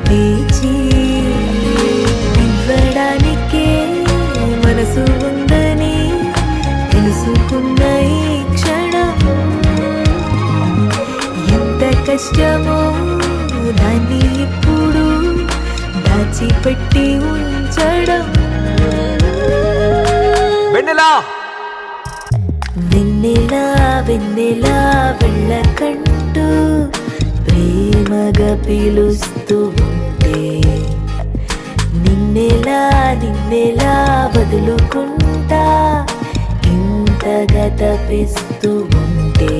తీర్చి ఇవ్వడానికే మనసు ఉందని తెలుసుకున్న ఈ క్షణం ఎంత కష్టమో దాన్ని ఇప్పుడు దాచిపెట్టి ఉంచడం. వెన్నెలా వెన్నెలా వెన్నెలా వెళ్ళకంటూ ప్రేమగా పిలుస్తూ ఉంటే నిన్నెలా నిన్నెలా వదులుకుంటా ఇంతగా తప్పిస్తూ ఉంటే